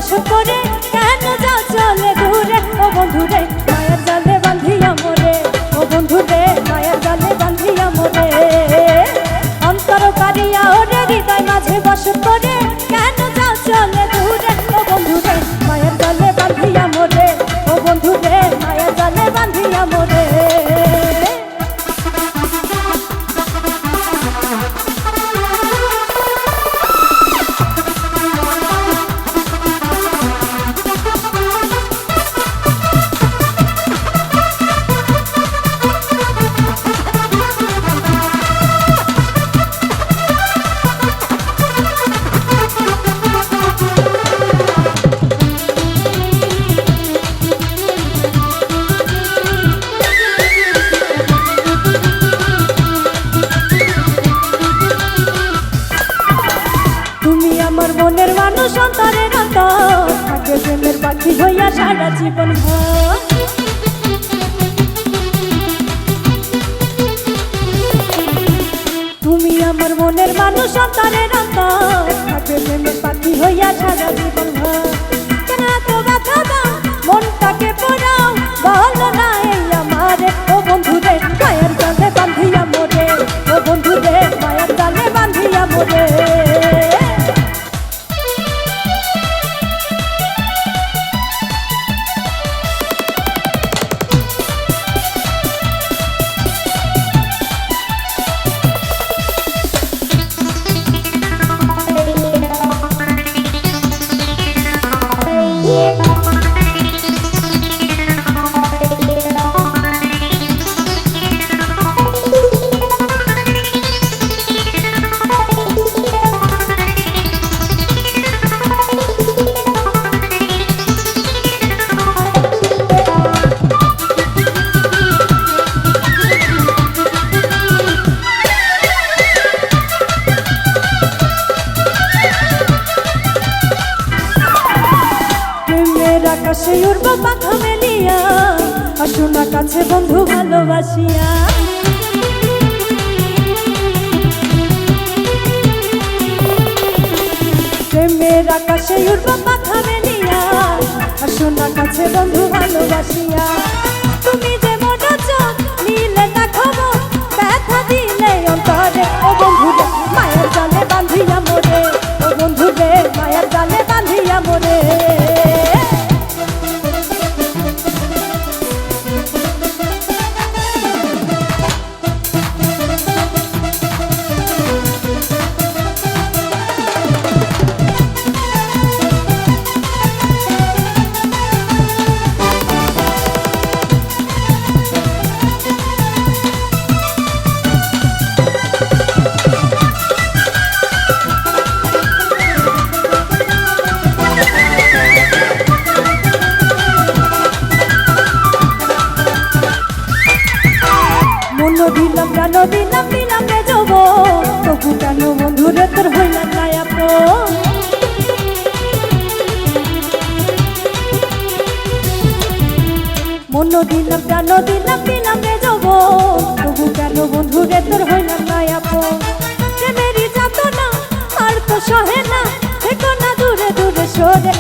বসত করে কেন যাও চলে দূরে ও বন্ধুরে মায়ার জালে বাঁধিয়া মোরে ও বন্ধুরে মায়ার জালে বাঁধিয়া মোরে অন্তর কারিয়া ওরে হৃদয় মাঝে বসত করে কেন যাও চলে দূরে ও বন্ধুরে মায়ার জালে বাঁধিয়া মোরে ও বন্ধুরে মায়ার জালে বাঁধিয়া মোরে আমার মনের মানুষ অন্তরের অন্তর থাকে প্রেমের পাখি হইয়া সারা জীবন ভর তুমি আমার মনের মানুষ অন্তরের অন্তর থাকে প্রেমের পাখি হইয়া সারা জীবন ভর কেন এত ব্যথা দাও মনটাকে পোড়াও বলো না এই আমারে ও বন্ধুরে মায়ের জালে বাঁধিয়া মোরে ও বন্ধুরে মায়ের জালে বাঁধিয়া মোরে আকাশে উড়ব পাখা মেলিয়া আসো না কাছে বন্ধু ভালোবাসিয়া প্রেমের আকাশে উড়ব পাখা মেলিয়া আসো না কাছে বন্ধু ভালোবাসিয়া তুমি যে মনে চোখ নীলে দেখাবো ব্যথা দিলে অন্তরে ও বন্ধুরে মায়ের জালে বাঁধিয়া মোরে ও বন্ধুরে মায়ের জালে বাঁধিয়া মোরে দিলাম কেন দিলাম দিলাম রে যাব তবু কেন বন্ধুরে তোর হইলাম না আপন মন দিলাম কেন দিলাম দিলাম রে যাব তবু কেন বন্ধুরে তোর হইলাম না আপন প্রেমেরই যাতনা আর তো সহে না থেকো না দূরে দূরে সরে